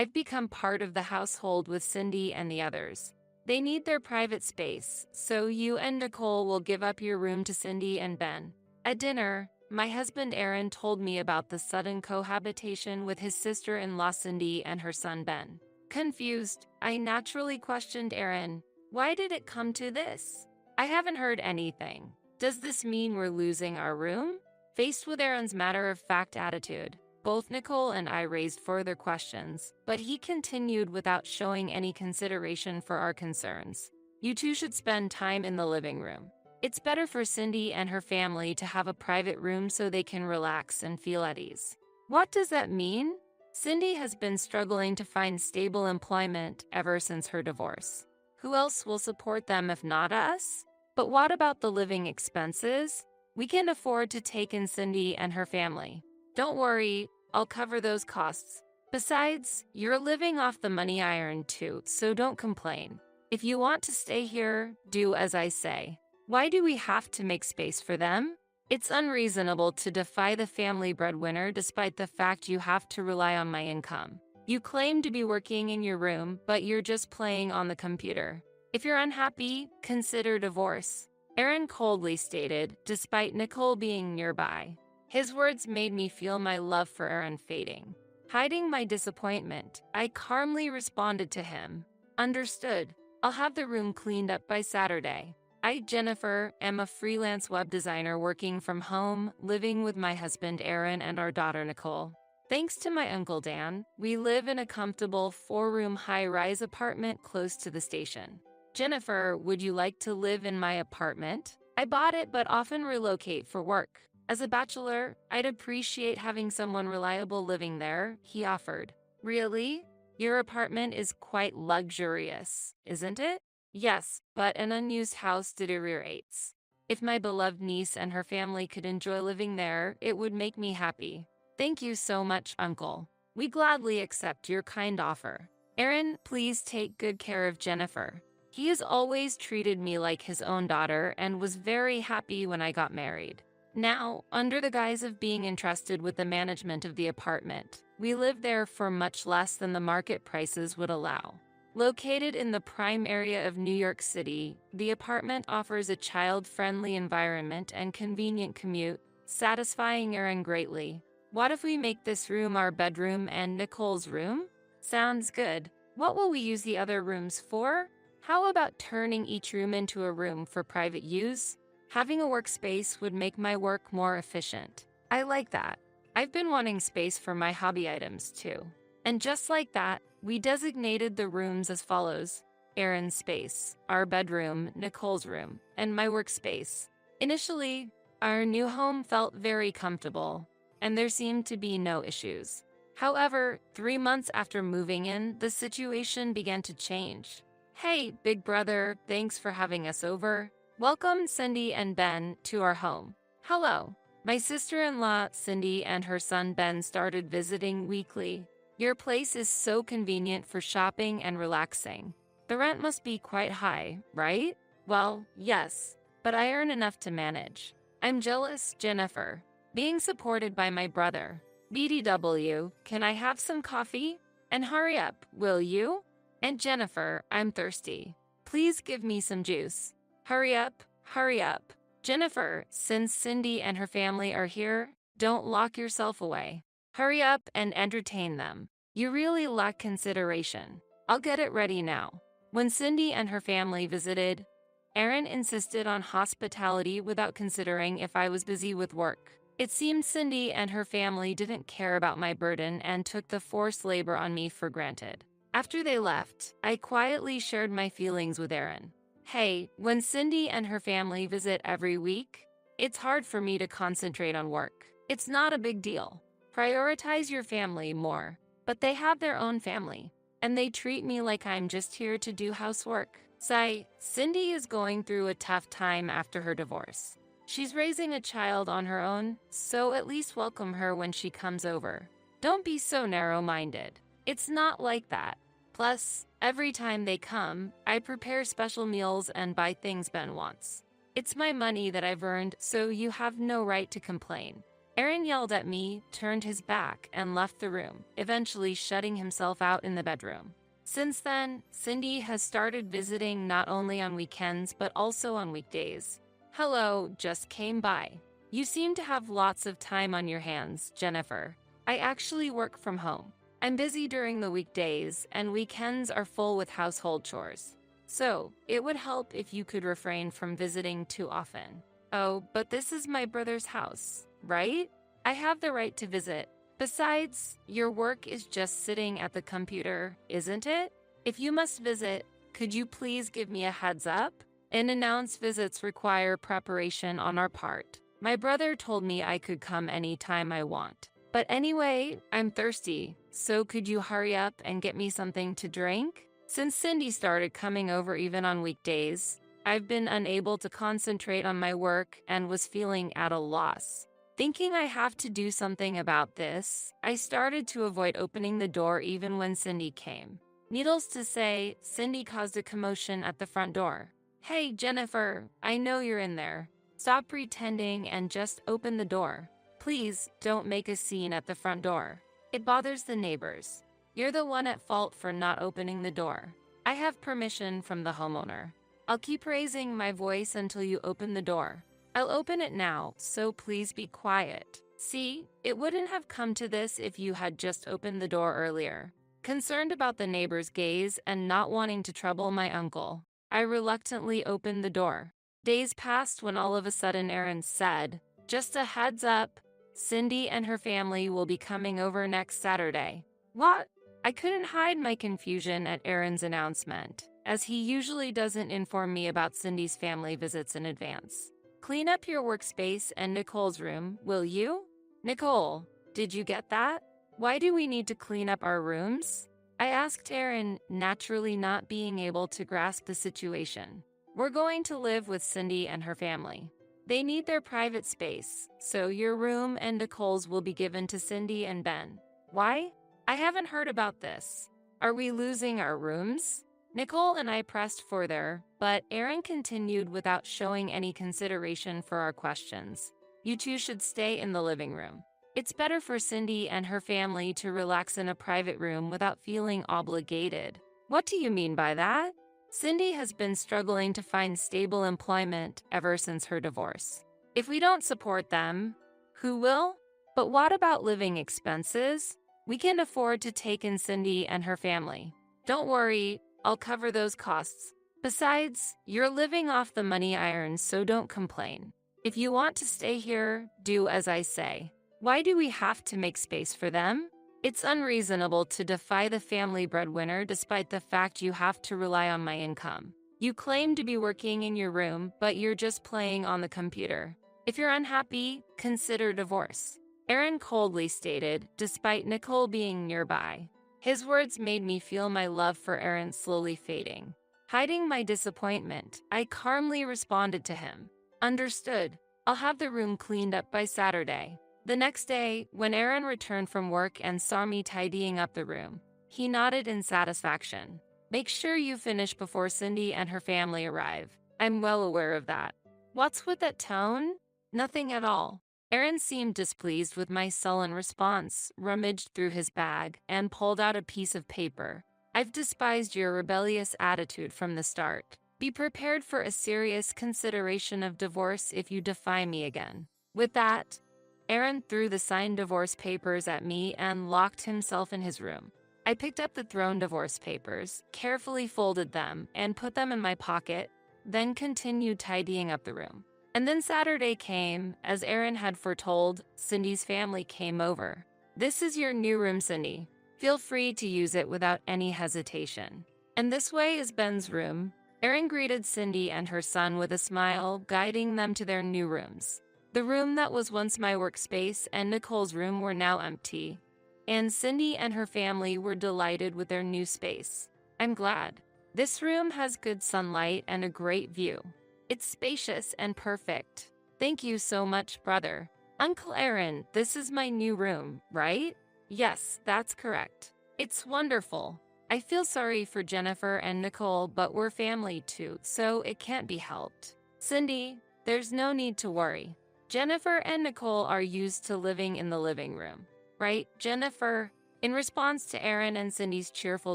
I've become part of the household with Cindy and the others. They need their private space, so you and Nicole will give up your room to Cindy and Ben. At dinner, my husband Aaron told me about the sudden cohabitation with his sister-in-law Cindy and her son Ben. Confused, I naturally questioned Aaron. Why did it come to this? I haven't heard anything. Does this mean we're losing our room? Faced with Aaron's matter-of-fact attitude, both Nicole and I raised further questions, but he continued without showing any consideration for our concerns. You two should spend time in the living room. It's better for Cindy and her family to have a private room so they can relax and feel at ease. What does that mean? Cindy has been struggling to find stable employment ever since her divorce. Who else will support them if not us? But what about the living expenses? We can afford to take in Cindy and her family. Don't worry, I'll cover those costs. Besides, you're living off the money I earned too, so don't complain. If you want to stay here, do as I say. Why do we have to make space for them? It's unreasonable to defy the family breadwinner despite the fact you have to rely on my income. You claim to be working in your room, but you're just playing on the computer. If you're unhappy, consider divorce. Aaron coldly stated, despite Nicole being nearby. His words made me feel my love for Aaron fading. Hiding my disappointment, I calmly responded to him. Understood. I'll have the room cleaned up by Saturday. I, Jennifer, am a freelance web designer working from home, living with my husband Aaron and our daughter Nicole. Thanks to my uncle Dan, we live in a comfortable 4-room high-rise apartment close to the station. Jennifer, would you like to live in my apartment? I bought it but often relocate for work. As a bachelor, I'd appreciate having someone reliable living there, he offered. Really? Your apartment is quite luxurious, isn't it? Yes, but an unused house deteriorates. If my beloved niece and her family could enjoy living there, it would make me happy. Thank you so much, Uncle. We gladly accept your kind offer. Aaron, please take good care of Jennifer. He has always treated me like his own daughter and was very happy when I got married. Now, under the guise of being entrusted with the management of the apartment, we live there for much less than the market prices would allow. Located in the prime area of New York City, the apartment offers a child-friendly environment and convenient commute, satisfying Aaron greatly. What if we make this room our bedroom and Nicole's room? Sounds good. What will we use the other rooms for? How about turning each room into a room for private use? Having a workspace would make my work more efficient. I like that. I've been wanting space for my hobby items too. And just like that, we designated the rooms as follows: Aaron's space, our bedroom, Nicole's room, and my workspace. Initially, our new home felt very comfortable, and there seemed to be no issues. However, 3 months after moving in, the situation began to change. Hey, big brother, thanks for having us over. Welcome Cindy and Ben to our home. Hello. My sister-in-law Cindy and her son Ben started visiting weekly. Your place is so convenient for shopping and relaxing. The rent must be quite high, right? Well, yes, but I earn enough to manage. I'm jealous, Jennifer. Being supported by my brother. BDW, can I have some coffee? And hurry up, will you? And Jennifer, I'm thirsty. Please give me some juice. Hurry up, hurry up. Jennifer, since Cindy and her family are here, don't lock yourself away. Hurry up and entertain them. You really lack consideration. I'll get it ready now. When Cindy and her family visited, Aaron insisted on hospitality without considering if I was busy with work. It seemed Cindy and her family didn't care about my burden and took the forced labor on me for granted. After they left, I quietly shared my feelings with Aaron. Hey, when Cindy and her family visit every week, it's hard for me to concentrate on work. It's not a big deal. Prioritize your family more. But they have their own family, and they treat me like I'm just here to do housework. Sigh, Cindy is going through a tough time after her divorce. She's raising a child on her own, so at least welcome her when she comes over. Don't be so narrow-minded. It's not like that. Plus, every time they come, I prepare special meals and buy things Ben wants. It's my money that I've earned, so you have no right to complain. Aaron yelled at me, turned his back, and left the room, eventually shutting himself out in the bedroom. Since then, Cindy has started visiting not only on weekends but also on weekdays. Hello, just came by. You seem to have lots of time on your hands, Jennifer. I actually work from home. I'm busy during the weekdays, and weekends are full with household chores. So, it would help if you could refrain from visiting too often. Oh, but this is my brother's house, right? I have the right to visit. Besides, your work is just sitting at the computer, isn't it? If you must visit, could you please give me a heads up? Unannounced visits require preparation on our part. My brother told me I could come anytime I want. But anyway, I'm thirsty, so could you hurry up and get me something to drink? Since Cindy started coming over even on weekdays, I've been unable to concentrate on my work and was feeling at a loss. Thinking I have to do something about this, I started to avoid opening the door even when Cindy came. Needless to say, Cindy caused a commotion at the front door. Hey, Jennifer, I know you're in there. Stop pretending and just open the door. Please don't make a scene at the front door. It bothers the neighbors. You're the one at fault for not opening the door. I have permission from the homeowner. I'll keep raising my voice until you open the door. I'll open it now, so please be quiet. See, it wouldn't have come to this if you had just opened the door earlier. Concerned about the neighbor's gaze and not wanting to trouble my uncle, I reluctantly opened the door. Days passed when all of a sudden Aaron said, "Just a heads up, Cindy and her family will be coming over next Saturday." What? I couldn't hide my confusion at Aaron's announcement, as he usually doesn't inform me about Cindy's family visits in advance. Clean up your workspace and Nicole's room, will you? Nicole, did you get that? Why do we need to clean up our rooms? I asked Aaron, naturally not being able to grasp the situation. We're going to live with Cindy and her family. They need their private space, so your room and Nicole's will be given to Cindy and Ben. Why? I haven't heard about this. Are we losing our rooms? Nicole and I pressed further, but Aaron continued without showing any consideration for our questions. You two should stay in the living room. It's better for Cindy and her family to relax in a private room without feeling obligated. What do you mean by that? Cindy has been struggling to find stable employment ever since her divorce. If we don't support them, who will? But what about living expenses? We can afford to take in Cindy and her family. Don't worry, I'll cover those costs. Besides, you're living off the money I earn, so don't complain. If you want to stay here, do as I say. Why do we have to make space for them? It's unreasonable to defy the family breadwinner despite the fact you have to rely on my income. You claim to be working in your room, but you're just playing on the computer. If you're unhappy, consider divorce. Aaron coldly stated, despite Nicole being nearby. His words made me feel my love for Aaron slowly fading. Hiding my disappointment, I calmly responded to him. Understood. I'll have the room cleaned up by Saturday. The next day, when Aaron returned from work and saw me tidying up the room, he nodded in satisfaction. Make sure you finish before Cindy and her family arrive. I'm well aware of that. What's with that tone? Nothing at all. Aaron seemed displeased with my sullen response, rummaged through his bag, and pulled out a piece of paper. I've despised your rebellious attitude from the start. Be prepared for a serious consideration of divorce if you defy me again. With that, Aaron threw the signed divorce papers at me and locked himself in his room. I picked up the thrown divorce papers, carefully folded them, and put them in my pocket, then continued tidying up the room. And then Saturday came. As Aaron had foretold, Cindy's family came over. This is your new room, Cindy. Feel free to use it without any hesitation. And this way is Ben's room. Aaron greeted Cindy and her son with a smile, guiding them to their new rooms. The room that was once my workspace and Nicole's room were now empty, and Cindy and her family were delighted with their new space. I'm glad. This room has good sunlight and a great view. It's spacious and perfect. Thank you so much, brother. Uncle Aaron, this is my new room, right? Yes, that's correct. It's wonderful. I feel sorry for Jennifer and Nicole, but we're family too, so it can't be helped. Cindy, there's no need to worry. Jennifer and Nicole are used to living in the living room, right, Jennifer? In response to Aaron and Cindy's cheerful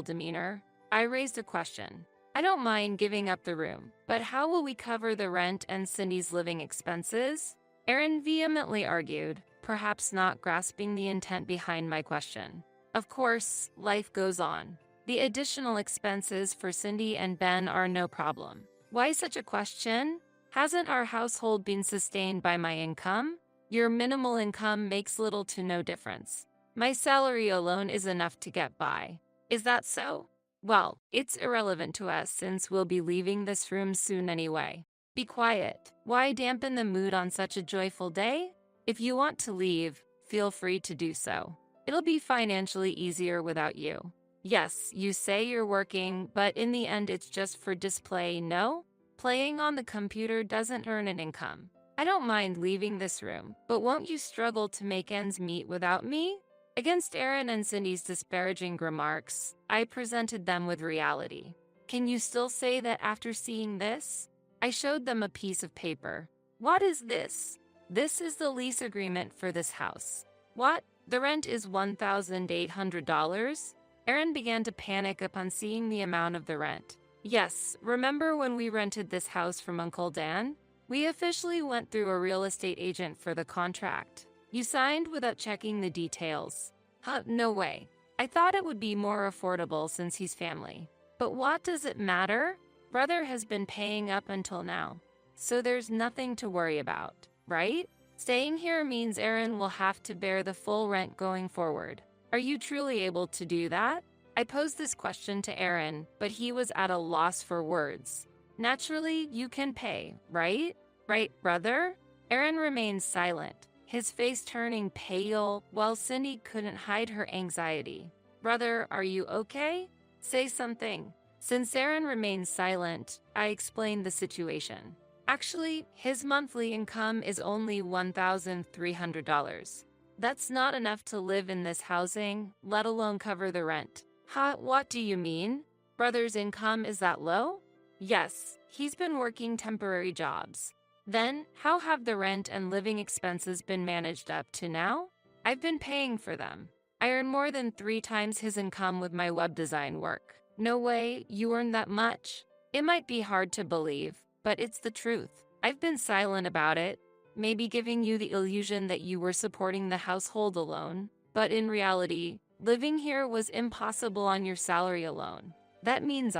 demeanor, I raised a question. I don't mind giving up the room, but how will we cover the rent and Cindy's living expenses? Aaron vehemently argued, perhaps not grasping the intent behind my question. Of course, life goes on. The additional expenses for Cindy and Ben are no problem. Why such a question? Hasn't our household been sustained by my income? Your minimal income makes little to no difference. My salary alone is enough to get by. Is that so? Well, it's irrelevant to us since we'll be leaving this room soon anyway. Be quiet. Why dampen the mood on such a joyful day? If you want to leave, feel free to do so. It'll be financially easier without you. Yes, you say you're working, but in the end it's just for display, no? Playing on the computer doesn't earn an income. I don't mind leaving this room, but won't you struggle to make ends meet without me? Against Aaron and Cindy's disparaging remarks, I presented them with reality. Can you still say that after seeing this? I showed them a piece of paper. What is this? This is the lease agreement for this house. What? The rent is $1,800? Aaron began to panic upon seeing the amount of the rent. Yes, remember when we rented this house from Uncle Dan? We officially went through a real estate agent for the contract. You signed without checking the details. Huh, no way. I thought it would be more affordable since he's family. But what does it matter? Brother has been paying up until now. So there's nothing to worry about, right? Staying here means Aaron will have to bear the full rent going forward. Are you truly able to do that? I posed this question to Aaron, but he was at a loss for words. Naturally, you can pay, right? Right, brother? Aaron remained silent, his face turning pale, while Cindy couldn't hide her anxiety. Brother, are you okay? Say something. Since Aaron remained silent, I explained the situation. Actually, his monthly income is only $1,300. That's not enough to live in this housing, let alone cover the rent. Huh, what do you mean? Brother's income is that low? Yes, he's been working temporary jobs. Then, how have the rent and living expenses been managed up to now? I've been paying for them. I earn more than 3 times his income with my web design work. No way, you earn that much? It might be hard to believe, but it's the truth. I've been silent about it, maybe giving you the illusion that you were supporting the household alone, but in reality, living here was impossible on your salary alone. That means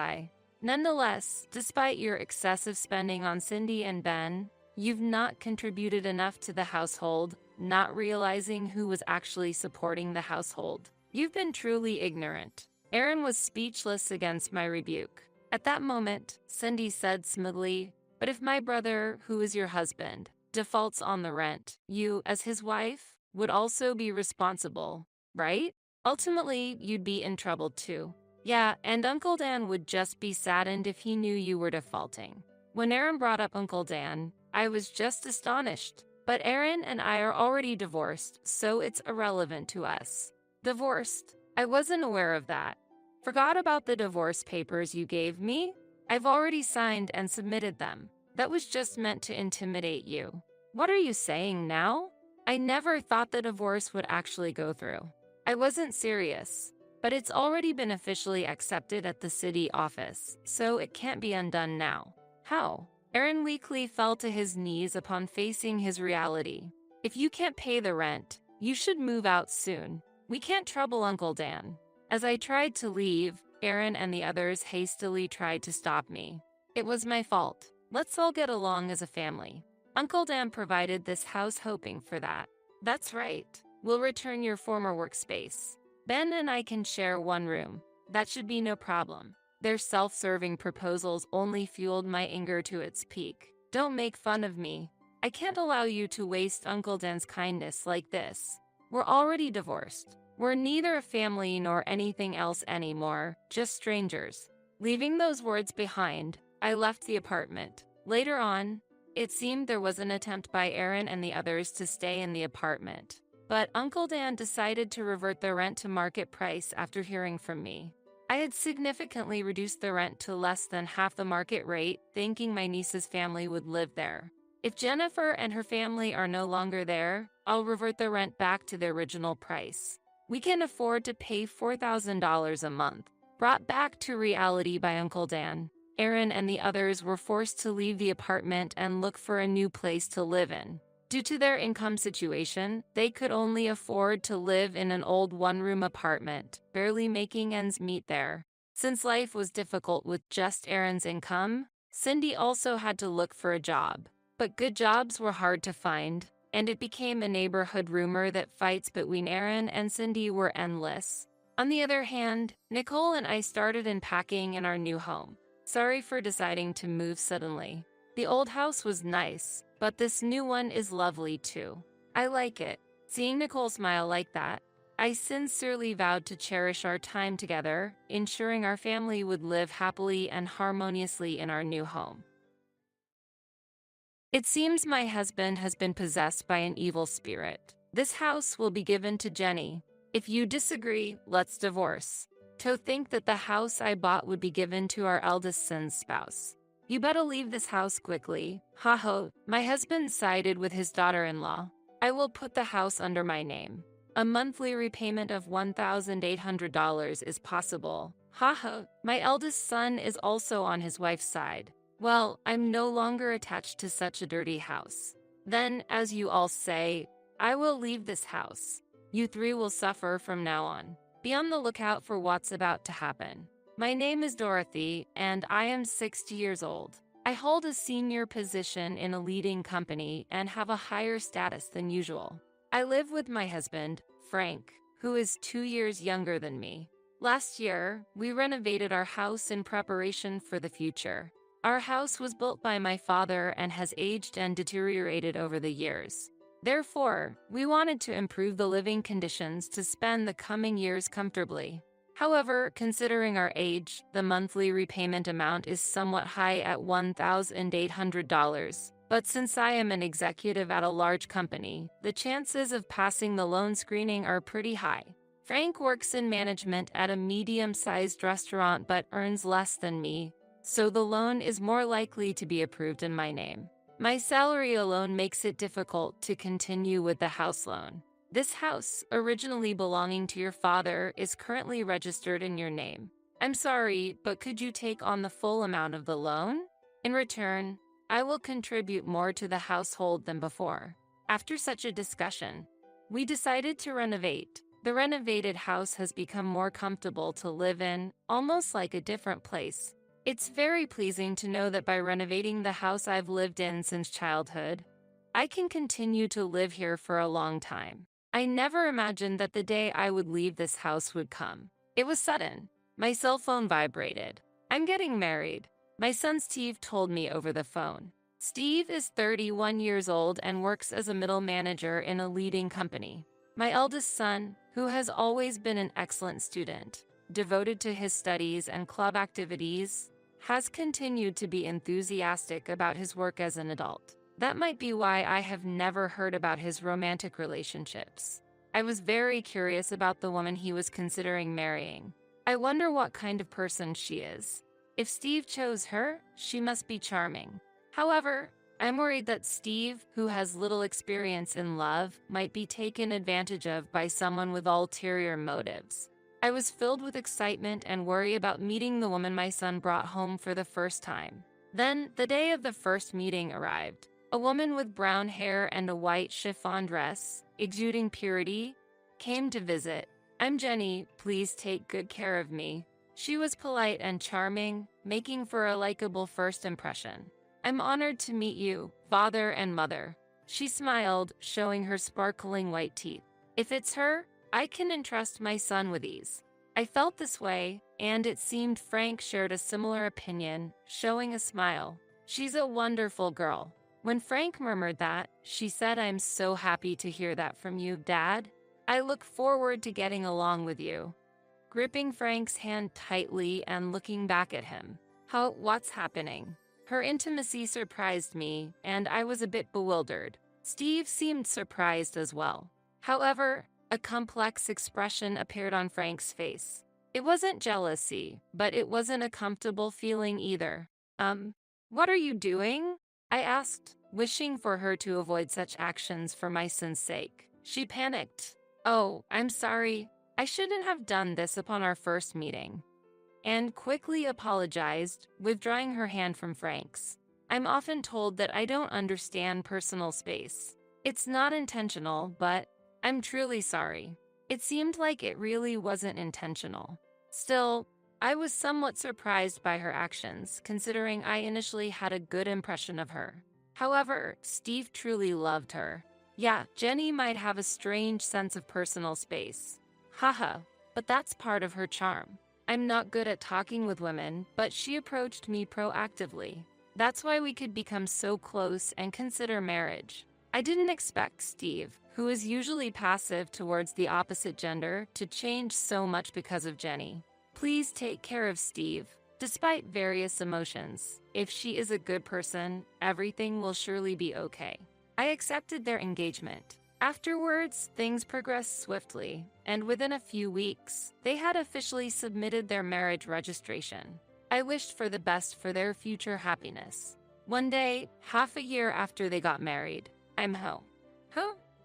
Nonetheless, despite your excessive spending on Cindy and Ben, you've not contributed enough to the household, not realizing who was actually supporting the household. You've been truly ignorant. Aaron was speechless against my rebuke. At that moment, Cindy said smoothly, but if my brother, who is your husband, defaults on the rent, you, as his wife, would also be responsible, right? Ultimately, you'd be in trouble too. Yeah, and Uncle Dan would just be saddened if he knew you were defaulting. When Aaron brought up Uncle Dan, I was just astonished. But Aaron and I are already divorced, so it's irrelevant to us. Divorced? I wasn't aware of that. Forgot about the divorce papers you gave me? I've already signed and submitted them. That was just meant to intimidate you. What are you saying now? I never thought the divorce would actually go through. I wasn't serious. But it's already been officially accepted at the city office, so it can't be undone now. How? Aaron weakly fell to his knees upon facing his reality. If you can't pay the rent, you should move out soon. We can't trouble Uncle Dan. As I tried to leave, Aaron and the others hastily tried to stop me. It was my fault. Let's all get along as a family. Uncle Dan provided this house hoping for that. That's right. We'll return your former workspace. Ben and I can share one room. That should be no problem. Their self-serving proposals only fueled my anger to its peak. Don't make fun of me. I can't allow you to waste Uncle Dan's kindness like this. We're already divorced. We're neither a family nor anything else anymore, just strangers. Leaving those words behind, I left the apartment. Later on, it seemed there was an attempt by Aaron and the others to stay in the apartment. But Uncle Dan decided to revert the rent to market price after hearing from me. I had significantly reduced the rent to less than half the market rate, thinking my niece's family would live there. If Jennifer and her family are no longer there, I'll revert the rent back to the original price. We can afford to pay $4,000 a month. Brought back to reality by Uncle Dan, Aaron and the others were forced to leave the apartment and look for a new place to live in. Due to their income situation, they could only afford to live in an old one-room apartment, barely making ends meet there. Since life was difficult with just Aaron's income, Cindy also had to look for a job. But good jobs were hard to find, and it became a neighborhood rumor that fights between Aaron and Cindy were endless. On the other hand, Nicole and I started unpacking in our new home. Sorry for deciding to move suddenly. The old house was nice, but this new one is lovely too. I like it. Seeing Nicole smile like that, I sincerely vowed to cherish our time together, ensuring our family would live happily and harmoniously in our new home. It seems my husband has been possessed by an evil spirit. This house will be given to Jenny. If you disagree, let's divorce. To think that the house I bought would be given to our eldest son's spouse. You better leave this house quickly. Ha ha. My husband sided with his daughter-in-law. I will put the house under my name. A monthly repayment of $1,800 is possible. Ha ha. My eldest son is also on his wife's side. Well, I'm no longer attached to such a dirty house. Then, as you all say, I will leave this house. You three will suffer from now on. Be on the lookout for what's about to happen. My name is Dorothy, and I am 60 years old. I hold a senior position in a leading company and have a higher status than usual. I live with my husband, Frank, who is 2 years younger than me. Last year, we renovated our house in preparation for the future. Our house was built by my father and has aged and deteriorated over the years. Therefore, we wanted to improve the living conditions to spend the coming years comfortably. However, considering our age, the monthly repayment amount is somewhat high at $1,800. But since I am an executive at a large company, the chances of passing the loan screening are pretty high. Frank works in management at a medium-sized restaurant but earns less than me, so the loan is more likely to be approved in my name. My salary alone makes it difficult to continue with the house loan. This house, originally belonging to your father, is currently registered in your name. I'm sorry, but could you take on the full amount of the loan? In return, I will contribute more to the household than before. After such a discussion, we decided to renovate. The renovated house has become more comfortable to live in, almost like a different place. It's very pleasing to know that by renovating the house I've lived in since childhood, I can continue to live here for a long time. I never imagined that the day I would leave this house would come. It was sudden. My cell phone vibrated. I'm getting married. My son Steve told me over the phone. Steve is 31 years old and works as a middle manager in a leading company. My eldest son, who has always been an excellent student, devoted to his studies and club activities, has continued to be enthusiastic about his work as an adult. That might be why I have never heard about his romantic relationships. I was very curious about the woman he was considering marrying. I wonder what kind of person she is. If Steve chose her, she must be charming. However, I'm worried that Steve, who has little experience in love, might be taken advantage of by someone with ulterior motives. I was filled with excitement and worry about meeting the woman my son brought home for the first time. Then, the day of the first meeting arrived. A woman with brown hair and a white chiffon dress, exuding purity, came to visit. I'm Jenny, please take good care of me. She was polite and charming, making for a likable first impression. I'm honored to meet you, father and mother. She smiled, showing her sparkling white teeth. If it's her, I can entrust my son with ease. I felt this way, and it seemed Frank shared a similar opinion, showing a smile. She's a wonderful girl. When Frank murmured that, she said, I'm so happy to hear that from you, Dad. I look forward to getting along with you. Gripping Frank's hand tightly and looking back at him. What's happening? Her intimacy surprised me, and I was a bit bewildered. Steve seemed surprised as well. However, a complex expression appeared on Frank's face. It wasn't jealousy, but it wasn't a comfortable feeling either. What are you doing? I asked, wishing for her to avoid such actions for my son's sake. She panicked. "Oh, I'm sorry. I shouldn't have done this upon our first meeting," and quickly apologized, withdrawing her hand from Frank's. I'm often told that I don't understand personal space. It's not intentional, but I'm truly sorry. It seemed like it really wasn't intentional. Still, I was somewhat surprised by her actions, considering I initially had a good impression of her. However, Steve truly loved her. Yeah, Jenny might have a strange sense of personal space. Haha, but that's part of her charm. I'm not good at talking with women, but she approached me proactively. That's why we could become so close and consider marriage. I didn't expect Steve, who is usually passive towards the opposite gender, to change so much because of Jenny. Please take care of Steve. Despite various emotions, if she is a good person, everything will surely be okay. I accepted their engagement. Afterwards, things progressed swiftly, and within a few weeks, they had officially submitted their marriage registration. I wished for the best for their future happiness. One day, half a year after they got married, I'm home.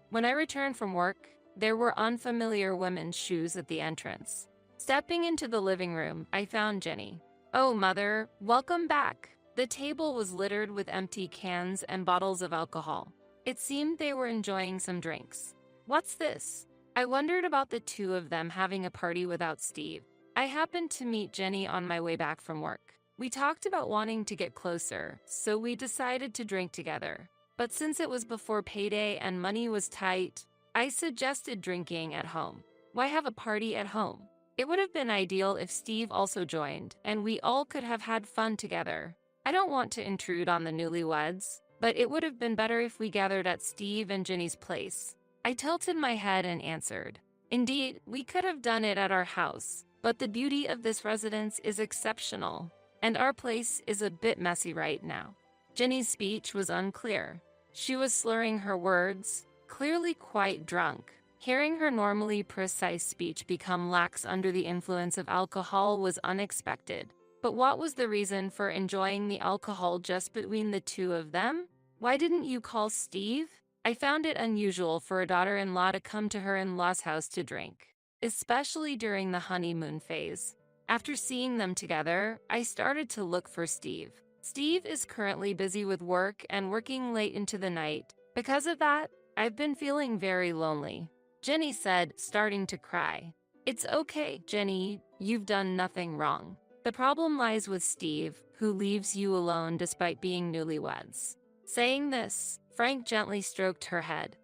When I returned from work, there were unfamiliar women's shoes at the entrance. Stepping into the living room, I found Jenny. "Oh, Mother, welcome back." The table was littered with empty cans and bottles of alcohol. It seemed they were enjoying some drinks. "What's this?" I wondered about the two of them having a party without Steve. I happened to meet Jenny on my way back from work. We talked about wanting to get closer, so we decided to drink together. But since it was before payday and money was tight, I suggested drinking at home. Why have a party at home? It would have been ideal if Steve also joined, and we all could have had fun together. I don't want to intrude on the newlyweds, but it would have been better if we gathered at Steve and Jenny's place. I tilted my head and answered, "Indeed, we could have done it at our house, but the beauty of this residence is exceptional, and our place is a bit messy right now." Jenny's speech was unclear. She was slurring her words, clearly quite drunk. Hearing her normally precise speech become lax under the influence of alcohol was unexpected. But what was the reason for enjoying the alcohol just between the two of them? Why didn't you call Steve? I found it unusual for a daughter-in-law to come to her in-law's house to drink, especially during the honeymoon phase. After seeing them together, I started to look for Steve. Steve is currently busy with work and working late into the night. Because of that, I've been feeling very lonely. Jenny said, starting to cry. "It's okay, Jenny, you've done nothing wrong. The problem lies with Steve, who leaves you alone despite being newlyweds." Saying this, Frank gently stroked her head.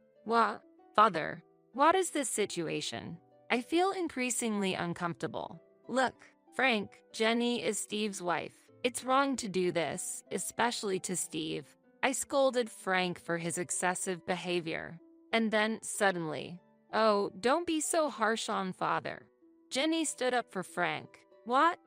Father, what is this situation? I feel increasingly uncomfortable. Look, Frank, Jenny is Steve's wife. It's wrong to do this, especially to Steve. I scolded Frank for his excessive behavior. And then, suddenly, "Oh, don't be so harsh on Father." Jenny stood up for Frank. "What?"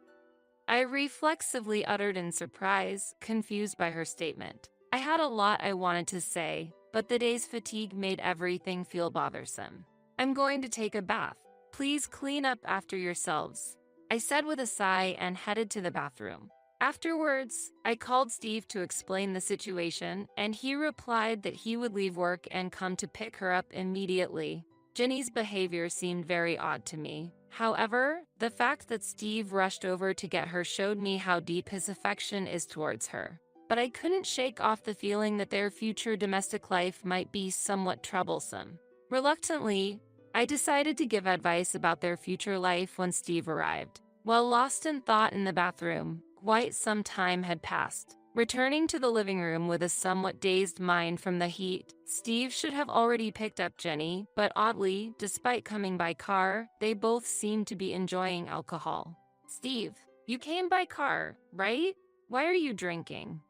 I reflexively uttered in surprise, confused by her statement. I had a lot I wanted to say, but the day's fatigue made everything feel bothersome. "I'm going to take a bath. Please clean up after yourselves," I said with a sigh and headed to the bathroom. Afterwards, I called Steve to explain the situation, and he replied that he would leave work and come to pick her up immediately. Jenny's behavior seemed very odd to me. However, the fact that Steve rushed over to get her showed me how deep his affection is towards her. But I couldn't shake off the feeling that their future domestic life might be somewhat troublesome. Reluctantly, I decided to give advice about their future life when Steve arrived. While lost in thought in the bathroom, quite some time had passed. Returning to the living room with a somewhat dazed mind from the heat, Steve should have already picked up Jenny, but oddly, despite coming by car, they both seemed to be enjoying alcohol. "Steve, you came by car, right? Why are you drinking?"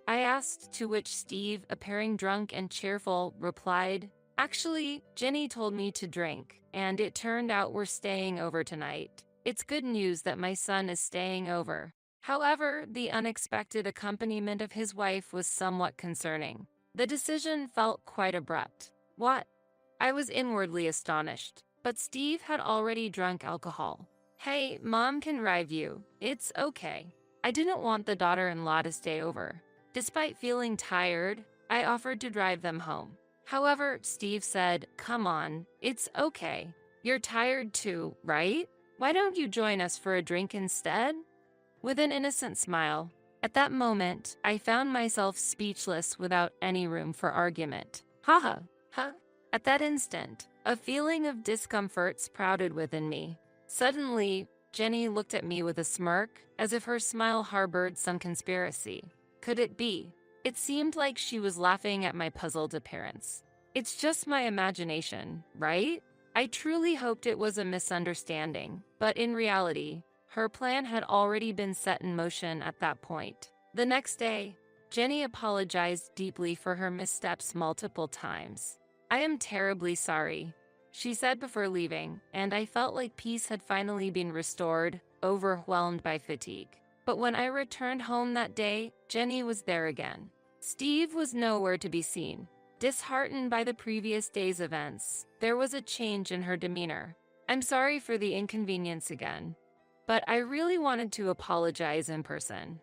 I asked, to which Steve, appearing drunk and cheerful, replied, "Actually, Jenny told me to drink, and it turned out we're staying over tonight. It's good news that my son is staying over." However, the unexpected accompaniment of his wife was somewhat concerning. The decision felt quite abrupt. "What?" I was inwardly astonished, but Steve had already drunk alcohol. "Hey, Mom can drive you. It's okay." I didn't want the daughter-in-law to stay over. Despite feeling tired, I offered to drive them home. However, Steve said, "Come on, it's okay. You're tired too, right? Why don't you join us for a drink instead?" With an innocent smile. At that moment, I found myself speechless without any room for argument. Haha, huh? At that instant, a feeling of discomfort sprouted within me. Suddenly, Jenny looked at me with a smirk, as if her smile harbored some conspiracy. Could it be? It seemed like she was laughing at my puzzled appearance. It's just my imagination, right? I truly hoped it was a misunderstanding, but in reality, her plan had already been set in motion at that point. The next day, Jenny apologized deeply for her missteps multiple times. "I am terribly sorry," she said before leaving, and I felt like peace had finally been restored, overwhelmed by fatigue. But when I returned home that day, Jenny was there again. Steve was nowhere to be seen. Disheartened by the previous day's events, there was a change in her demeanor. "I'm sorry for the inconvenience again, but I really wanted to apologize in person,"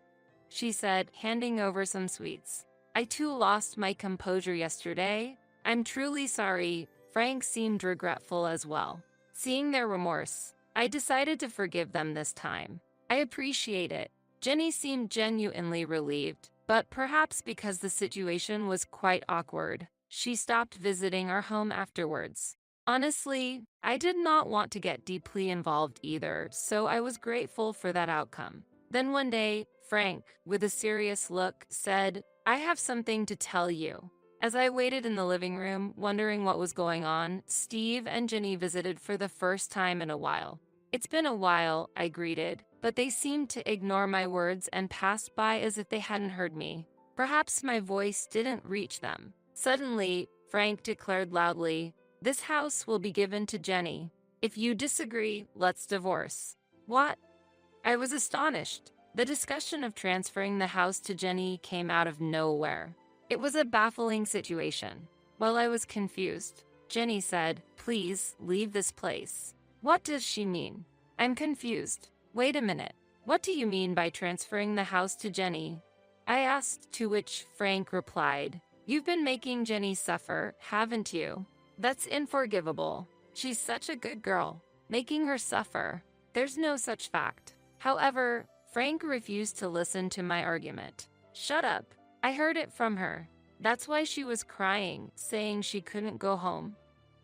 she said, handing over some sweets. "I too lost my composure yesterday. I'm truly sorry." Frank seemed regretful as well. Seeing their remorse, I decided to forgive them this time. "I appreciate it." Jenny seemed genuinely relieved, but perhaps because the situation was quite awkward, she stopped visiting our home afterwards. Honestly, I did not want to get deeply involved either, so I was grateful for that outcome. Then one day, Frank, with a serious look, said, "I have something to tell you." As I waited in the living room, wondering what was going on, Steve and Jenny visited for the first time in a while. "It's been a while," I greeted, but they seemed to ignore my words and passed by as if they hadn't heard me. Perhaps my voice didn't reach them. Suddenly, Frank declared loudly, "This house will be given to Jenny. If you disagree, let's divorce." "What?" I was astonished. The discussion of transferring the house to Jenny came out of nowhere. It was a baffling situation. While I was confused, Jenny said, "Please leave this place." What does she mean? I'm confused. Wait a minute. What do you mean by transferring the house to Jenny? I asked, to which Frank replied, "You've been making Jenny suffer, haven't you? That's unforgivable. She's such a good girl. Making her suffer. There's no such fact." However, Frank refused to listen to my argument. "Shut up. I heard it from her. That's why she was crying, saying she couldn't go home."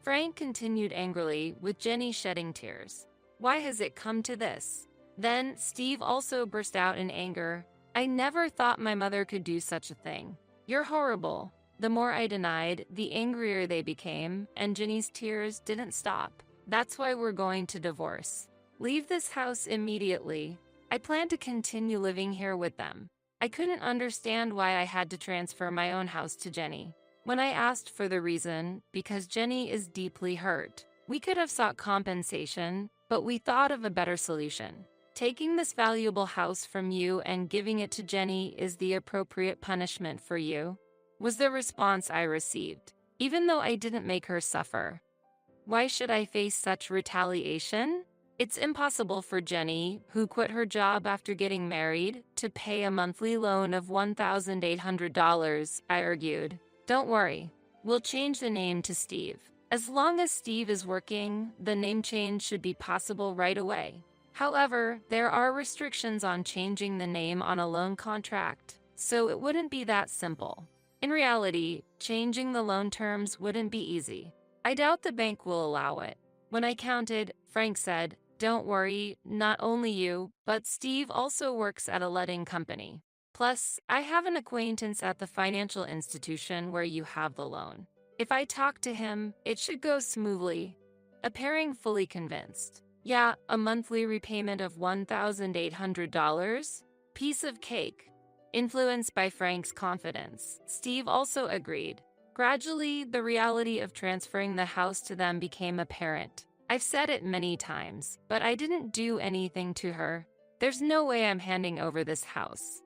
Frank continued angrily, with Jenny shedding tears. "Why has it come to this?" Then Steve also burst out in anger. "I never thought my mother could do such a thing. You're horrible." The more I denied, the angrier they became, and Jenny's tears didn't stop. "That's why we're going to divorce. Leave this house immediately. I plan to continue living here with them." I couldn't understand why I had to transfer my own house to Jenny. When I asked for the reason, because Jenny is deeply hurt. We could have sought compensation, but we thought of a better solution. Taking this valuable house from you and giving it to Jenny is the appropriate punishment for you, was the response I received, even though I didn't make her suffer. Why should I face such retaliation? It's impossible for Jenny, who quit her job after getting married, to pay a monthly loan of $1,800, I argued. "Don't worry. We'll change the name to Steve. As long as Steve is working, the name change should be possible right away." However, there are restrictions on changing the name on a loan contract, so it wouldn't be that simple. In reality, changing the loan terms wouldn't be easy. I doubt the bank will allow it. When I counted, Frank said, "Don't worry, not only you, but Steve also works at a letting company. Plus, I have an acquaintance at the financial institution where you have the loan. If I talk to him, it should go smoothly." Appearing fully convinced. "Yeah, a monthly repayment of $1,800? Piece of cake." Influenced by Frank's confidence, Steve also agreed. Gradually, the reality of transferring the house to them became apparent. I've said it many times, but I didn't do anything to her. There's no way I'm handing over this house.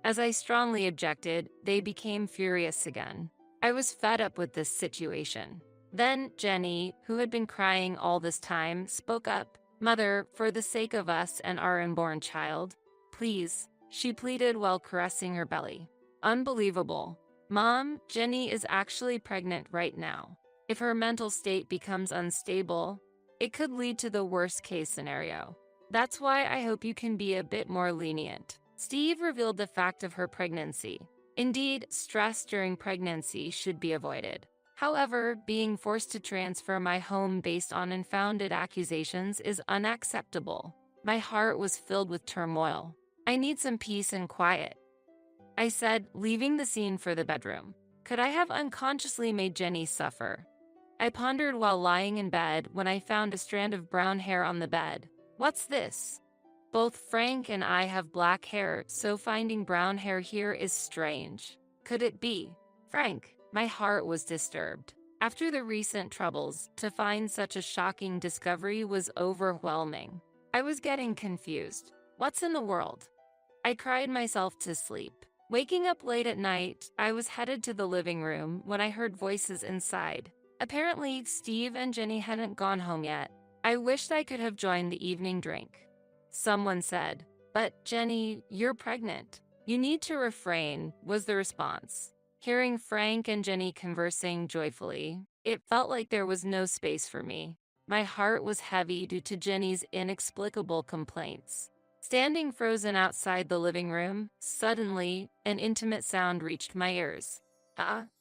As I strongly objected, they became furious again. I was fed up with this situation. Then Jenny, who had been crying all this time, spoke up. "Mother, for the sake of us and our unborn child, please," she pleaded while caressing her belly. Unbelievable. Mom, Jenny is actually pregnant right now. If her mental state becomes unstable, it could lead to the worst case scenario. That's why I hope you can be a bit more lenient. Steve revealed the fact of her pregnancy. Indeed, stress during pregnancy should be avoided. However, being forced to transfer my home based on unfounded accusations is unacceptable. My heart was filled with turmoil. I need some peace and quiet, I said, leaving the scene for the bedroom. Could I have unconsciously made Jenny suffer? I pondered while lying in bed when I found a strand of brown hair on the bed. What's this? Both Frank and I have black hair, so finding brown hair here is strange. Could it be Frank? My heart was disturbed. After the recent troubles, to find such a shocking discovery was overwhelming. I was getting confused. What's in the world? I cried myself to sleep. Waking up late at night, I was headed to the living room when I heard voices inside. Apparently, Steve and Jenny hadn't gone home yet. I wished I could have joined the evening drink. Someone said, "But Jenny, you're pregnant. You need to refrain," was the response. Hearing Frank and Jenny conversing joyfully, it felt like there was no space for me. My heart was heavy due to Jenny's inexplicable complaints. Standing frozen outside the living room, suddenly, an intimate sound reached my ears.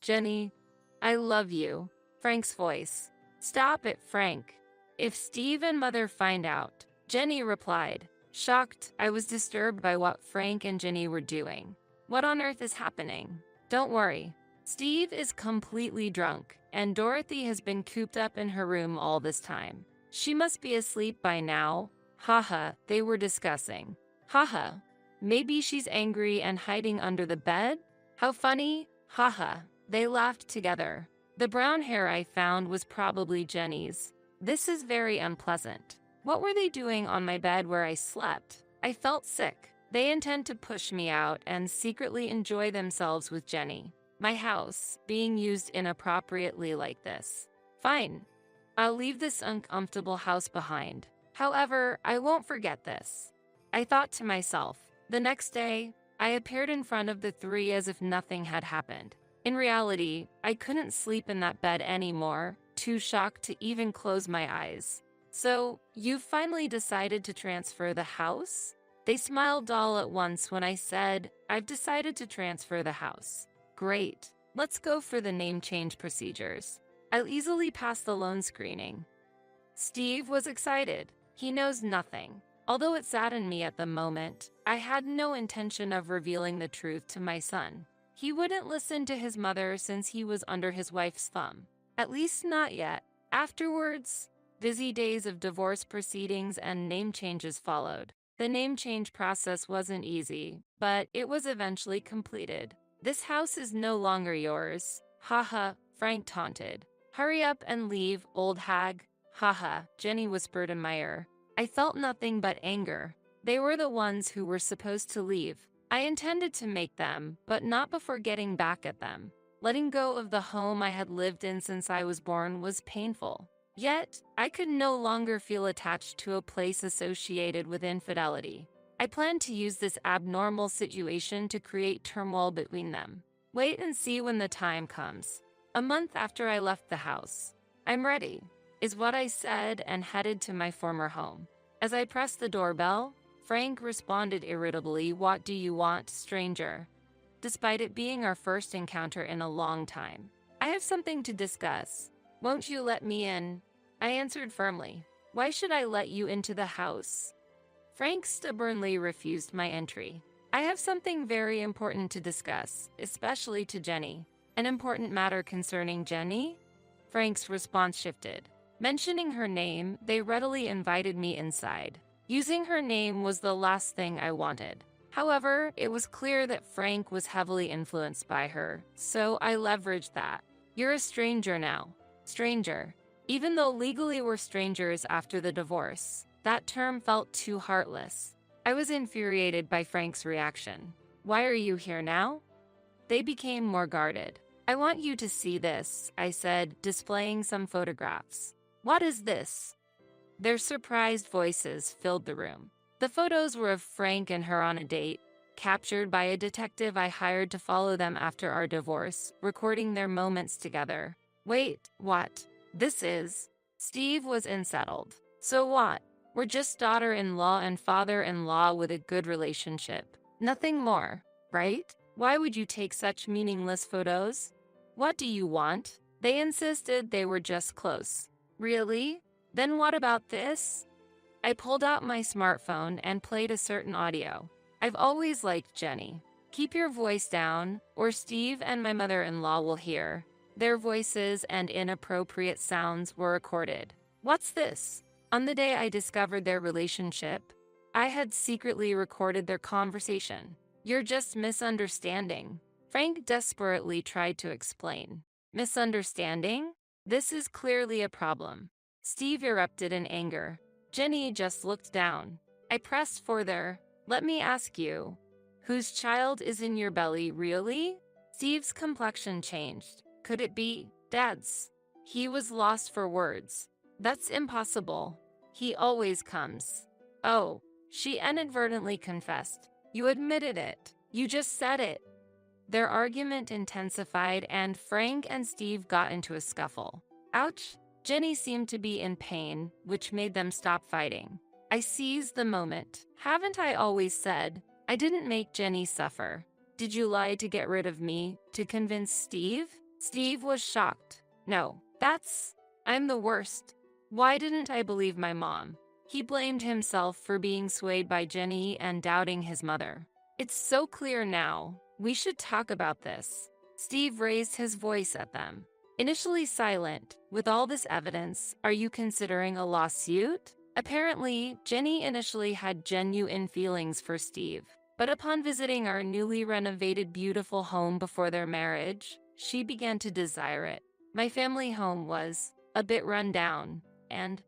Jenny, I love you." Frank's voice. "Stop it, Frank. If Steve and Mother find out," Jenny replied. Shocked, I was disturbed by what Frank and Jenny were doing. What on earth is happening? Don't worry. Steve is completely drunk, and Dorothy has been cooped up in her room all this time. She must be asleep by now. Haha, they were discussing. Haha, maybe she's angry and hiding under the bed? How funny. Haha, they laughed together. The brown hair I found was probably Jenny's. This is very unpleasant. What were they doing on my bed where I slept? I felt sick. They intend to push me out and secretly enjoy themselves with Jenny. My house being used inappropriately like this. Fine. I'll leave this uncomfortable house behind. However, I won't forget this. I thought to myself. The next day, I appeared in front of the three as if nothing had happened. In reality, I couldn't sleep in that bed anymore, too shocked to even close my eyes. "So, you've finally decided to transfer the house?" They smiled all at once when I said, "I've decided to transfer the house." "Great. Let's go for the name change procedures. I'll easily pass the loan screening." Steve was excited. He knows nothing. Although it saddened me at the moment, I had no intention of revealing the truth to my son. He wouldn't listen to his mother since he was under his wife's thumb. At least not yet. Afterwards, busy days of divorce proceedings and name changes followed. The name change process wasn't easy, but it was eventually completed. "This house is no longer yours." Haha, Frank taunted. "Hurry up and leave, old hag." Haha, Jenny whispered in my ear. I felt nothing but anger. They were the ones who were supposed to leave. I intended to make them, but not before getting back at them. Letting go of the home I had lived in since I was born was painful. Yet, I could no longer feel attached to a place associated with infidelity. I planned to use this abnormal situation to create turmoil between them. Wait and see when the time comes. A month after I left the house. "I'm ready," is what I said and headed to my former home. As I pressed the doorbell, Frank responded irritably, "What do you want, stranger?" Despite it being our first encounter in a long time. "I have something to discuss. Won't you let me in?" I answered firmly. "Why should I let you into the house?" Frank stubbornly refused my entry. "I have something very important to discuss, especially to Jenny." "An important matter concerning Jenny?" Frank's response shifted. Mentioning her name, they readily invited me inside. Using her name was the last thing I wanted. However, it was clear that Frank was heavily influenced by her, so I leveraged that. "You're a stranger now." Stranger. Even though legally we're strangers after the divorce, that term felt too heartless. I was infuriated by Frank's reaction. "Why are you here now?" They became more guarded. "I want you to see this," I said, displaying some photographs. "What is this?" Their surprised voices filled the room. The photos were of Frank and her on a date. captured by a detective I hired to follow them after our divorce, recording their moments together. Wait, what? This is... Steve was unsettled. So what? We're just daughter-in-law and father-in-law with a good relationship. Nothing more, right? Why would you take such meaningless photos? What do you want? They insisted they were just close. Really? Then what about this? I pulled out my smartphone and played a certain audio. I've always liked Jenny. Keep your voice down, or Steve and my mother-in-law will hear. Their voices and inappropriate sounds were recorded. What's this? On the day I discovered their relationship, I had secretly recorded their conversation. You're just misunderstanding. Frank desperately tried to explain. Misunderstanding? This is clearly a problem. Steve erupted in anger. Jenny just looked down. I pressed further. Let me ask you, whose child is in your belly, really? Steve's complexion changed. Could it be Dad's? He was lost for words. That's impossible. He always comes. Oh, she inadvertently confessed. You admitted it. You just said it. Their argument intensified and Frank and Steve got into a scuffle. Ouch! Jenny seemed to be in pain, which made them stop fighting. I seized the moment. Haven't I always said, I didn't make Jenny suffer? Did you lie to get rid of me, to convince Steve? Steve was shocked. No, I'm the worst. Why didn't I believe my mom? He blamed himself for being swayed by Jenny and doubting his mother. It's so clear now. We should talk about this. Steve raised his voice at them. Initially silent, with all this evidence, are you considering a lawsuit? Apparently, Jenny initially had genuine feelings for Steve. But upon visiting our newly renovated beautiful home before their marriage, she began to desire it. My family home was a bit run down, and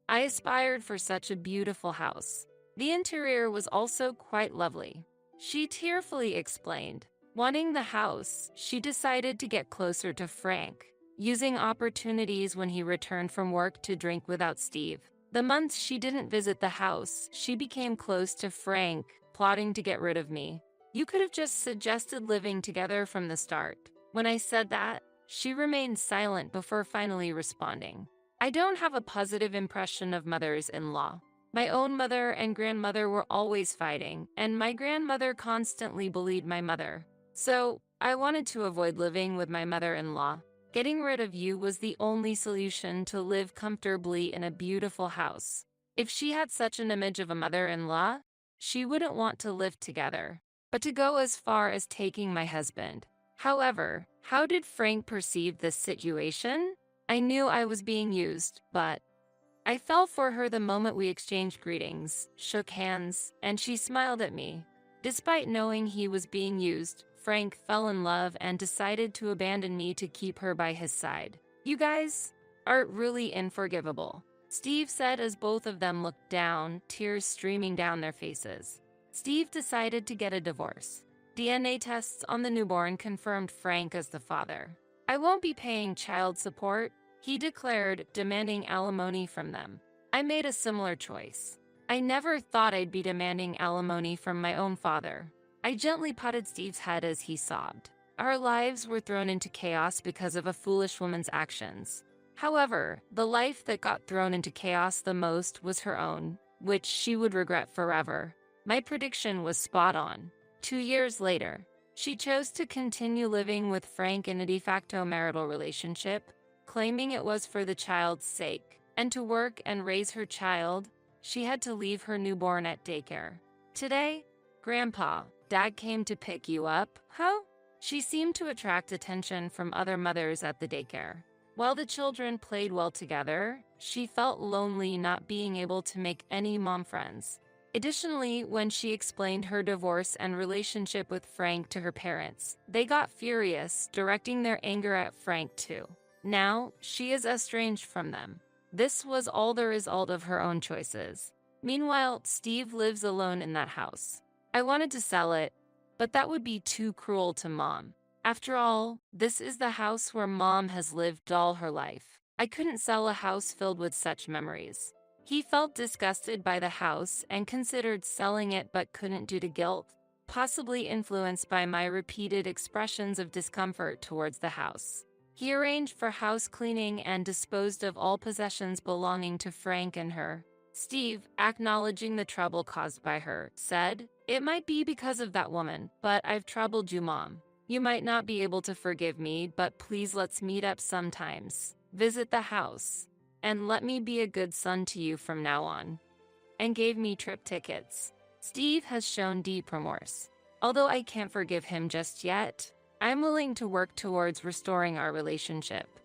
I aspired for such a beautiful house. The interior was also quite lovely. She tearfully explained. Wanting the house, she decided to get closer to Frank, using opportunities when he returned from work to drink without Steve. The months she didn't visit the house, she became close to Frank, plotting to get rid of me. You could have just suggested living together from the start. When I said that, she remained silent before finally responding. I don't have a positive impression of mothers-in-law. My own mother and grandmother were always fighting, and my grandmother constantly bullied my mother. So, I wanted to avoid living with my mother-in-law. Getting rid of you was the only solution to live comfortably in a beautiful house. If she had such an image of a mother-in-law, she wouldn't want to live together. But to go as far as taking my husband. However, how did Frank perceive this situation? I knew I was being used, but I fell for her the moment we exchanged greetings, shook hands, and she smiled at me. Despite knowing he was being used, Frank fell in love and decided to abandon me to keep her by his side. You guys are really unforgivable, Steve said as both of them looked down, tears streaming down their faces. Steve decided to get a divorce. DNA tests on the newborn confirmed Frank as the father. I won't be paying child support, he declared, demanding alimony from them. I made a similar choice. I never thought I'd be demanding alimony from my own father. I gently patted Steve's head as he sobbed. Our lives were thrown into chaos because of a foolish woman's actions. However, the life that got thrown into chaos the most was her own, which she would regret forever. My prediction was spot on. 2 years later, she chose to continue living with Frank in a de facto marital relationship, claiming it was for the child's sake. And to work and raise her child, she had to leave her newborn at daycare. Today, Grandpa, Dad came to pick you up, huh? She seemed to attract attention from other mothers at the daycare. While the children played well together, she felt lonely not being able to make any mom friends. Additionally, when she explained her divorce and relationship with Frank to her parents, they got furious, directing their anger at Frank too. Now, she is estranged from them. This was all the result of her own choices. Meanwhile, Steve lives alone in that house. I wanted to sell it, but that would be too cruel to Mom. After all, this is the house where Mom has lived all her life. I couldn't sell a house filled with such memories. He felt disgusted by the house and considered selling it but couldn't due to guilt. possibly influenced by my repeated expressions of discomfort towards the house. He arranged for house cleaning and disposed of all possessions belonging to Frank and her. Steve, acknowledging the trouble caused by her, said, "It might be because of that woman, but I've troubled you, Mom. You might not be able to forgive me, but please let's meet up sometimes. Visit the house. And let me be a good son to you from now on." And gave me trip tickets. Steve has shown deep remorse. Although I can't forgive him just yet, I'm willing to work towards restoring our relationship.